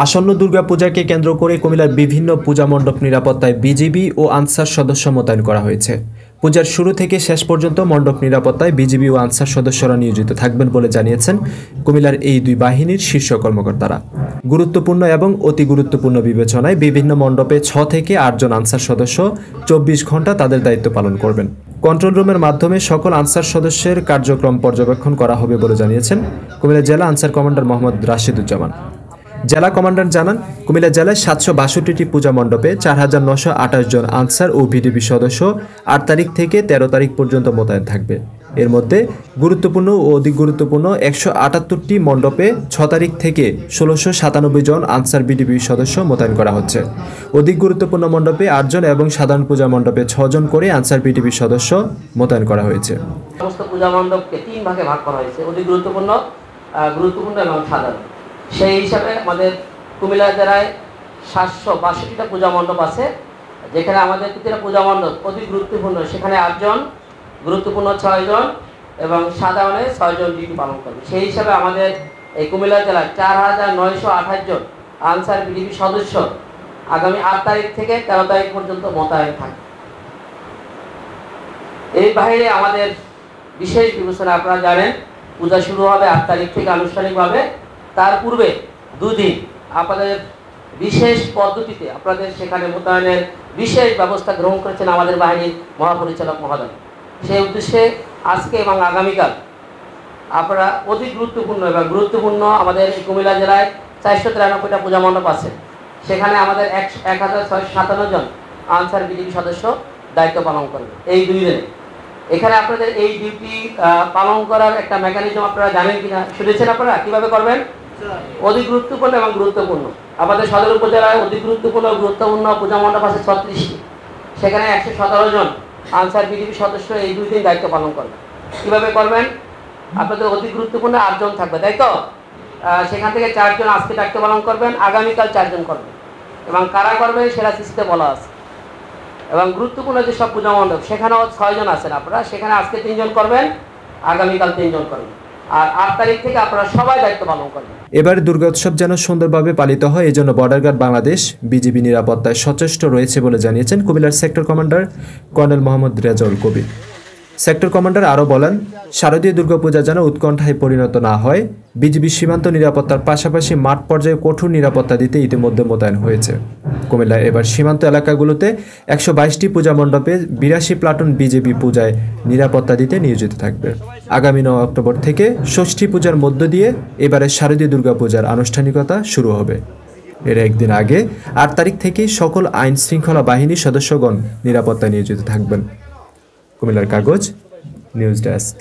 আসন্ন দুর্গাপূজাকে কেন্দ্র করে কুমিল্লার বিভিন্ন পূজা মণ্ডপ নিরাপত্তায় বিজিবি ও আনসার সদস্য মোতায়েন করা হয়েছে। পূজার শুরু থেকে শেষ পর্যন্ত মণ্ডপ নিরাপত্তায় বিজিবি ও আনসার সদস্যরা নিয়োজিত থাকবেন বলে জানিয়েছেন কুমিল্লার এই দুই বাহিনীর শীর্ষ কর্মকর্তারা। গুরুত্বপূর্ণ এবং অতি গুরুত্বপূর্ণ বিবেচনায় বিভিন্ন মণ্ডপে 6 থেকে 8 জন আনসার সদস্য 24 ঘন্টা তাদের দায়িত্ব পালন করবেন। কন্ট্রোল রুমের মাধ্যমে সকল আনসার সদস্যের কার্যক্রম পর্যবেক্ষণ করা হবে বলে জানিয়েছেন কুমিল্লা জেলা আনসার কমান্ডার মোহাম্মদ রাশিদুজ্জামান। জেলা কমান্ডার জানান, কুমিল্লা জেলায় 762টি পূজা মণ্ডপে 4928 জন আনসার ও ভিডিপি সদস্য 8 তারিখ থেকে 13 তারিখ পর্যন্ত মোতায়েন থাকবে। এর মধ্যে গুরুত্বপূর্ণ ও অধিক গুরুত্বপূর্ণ 178টি মণ্ডপে 6 তারিখ থেকে 1697 জন আনসার ভিডিপি সদস্য মোতায়েন করা হচ্ছে। অধিক গুরুত্বপূর্ণ মণ্ডপে 8 জন এবং সাধারণ পূজা মণ্ডপে 6 জন করে আনসার ভিডিপি সদস্য মোতায়েন করা হয়েছে। সমস্ত পূজা মণ্ডপকে 3 ভাগে ভাগ করা হয়েছে, অধিক গুরুত্বপূর্ণ, গুরুত্বপূর্ণ এবং সাধারণ। সেই হিসাবে আমাদের কুমিল্লা জেলায় 762টা পূজা মণ্ডপ আছে, যেখানে আমাদের প্রতিটা পূজা মণ্ডপ অতি গুরুত্বপূর্ণ সেখানে 8 জন, গুরুত্বপূর্ণ 6 জন এবং সাধারণে 6 জন ডিউটি পালন করবে। সেই হিসাবে আমাদের এই কুমিল্লা জেলায় 4928 জন আনসার বিডিপি সদস্য আগামী 8 তারিখ থেকে 13 তারিখ পর্যন্ত মোতায়েন থাকবে। এই বাইরে আমাদের বিশেষ বিবেচনা, আপনারা জানেন পূজা শুরু হবে 8 তারিখ থেকে আনুষ্ঠানিকভাবে। তার পূর্বে 2 দিন আপনাদের বিশেষ পদ্ধতিতে আপনাদের সেখানে মোতায়েনের বিশেষ ব্যবস্থা গ্রহণ করেছেন আমাদের বাহিনীর মহাপরিচালক মহোদয়। সেই উদ্দেশ্যে আজকে এবং আগামীকাল আপনারা অতি গুরুত্বপূর্ণ আমাদের কুমিল্লা জেলায় 493টা পূজা মণ্ডপ আছে, সেখানে আমাদের 1657 জন আনসার বিডিপি সদস্য দায়িত্ব পালন করবে এই 2 দিনে। এখানে আপনাদের এই ডিউটি পালন করার একটা মেকানিজম আপনারা জানেন কিনা, শুনেছেন আপনারা কিভাবে করবেন? অধিক গুরুত্বপূর্ণ এবং গুরুত্বপূর্ণ আমাদের সদর উপজেলায় অধিক গুরুত্বপূর্ণ পূজা মণ্ডপ আছে 36টি, সেখানে 117 জন আনসার বিডিপি সদস্য এই 2 দিন দায়িত্ব পালন করবে। কিভাবে করবেন? আপনাদের অধিক গুরুত্বপূর্ণ 8 জন থাকবে, তাই তো? সেখান থেকে 4 জন আজকে দায়িত্ব পালন করবেন, আগামীকাল 4 জন করবেন, এবং কারা করবে সেটা সিসিতে বলা আছে। এবং গুরুত্বপূর্ণ যে সব পূজা মণ্ডপ সেখানেও 6 জন আছেন আপনারা, সেখানে আজকে 3 জন করবেন, আগামীকাল 3 জন করবেন, আর 8 তারিখ থেকে আপনারা সবাই দায়িত্ব পালন করবেন। এবার দুর্গোৎসব যেন সুন্দরভাবে পালিত হয়, এজন্য বর্ডার গার্ড বাংলাদেশ বিজিবি নিরাপত্তায় সচেষ্ট রয়েছে বলে জানিয়েছেন কুমিল্লার sector commander colonel Mohammad Rezaul Kabir. Sector commander আরও বলেন, শারদীয় দুর্গাপূজা যেন উৎকণ্ঠায় পরিণত না হয়, বিজিবি সীমান্ত নিরাপত্তার পাশাপাশি মাঠ পর্যায়ে কঠোর নিরাপত্তা দিতে ইতিমধ্যে মোতায়েন হয়েছে। কুমিল্লায় এবার সীমান্ত এলাকাগুলোতে 122টি পূজা মণ্ডপে 82 প্লাটুন বিজিবি পূজায় নিরাপত্তা দিতে নিয়োজিত থাকবে। আগামী 9 অক্টোবর থেকে ষষ্ঠী পূজার মধ্য দিয়ে এবারে শারদীয় দুর্গাপূজার আনুষ্ঠানিকতা শুরু হবে। এর একদিন আগে 8 তারিখ থেকেই সকল আইন শৃঙ্খলা বাহিনীর সদস্যগণ নিরাপত্তায় নিয়োজিত থাকবেন। কুমিল্লার কাগজ নিউজ ডেস্ক।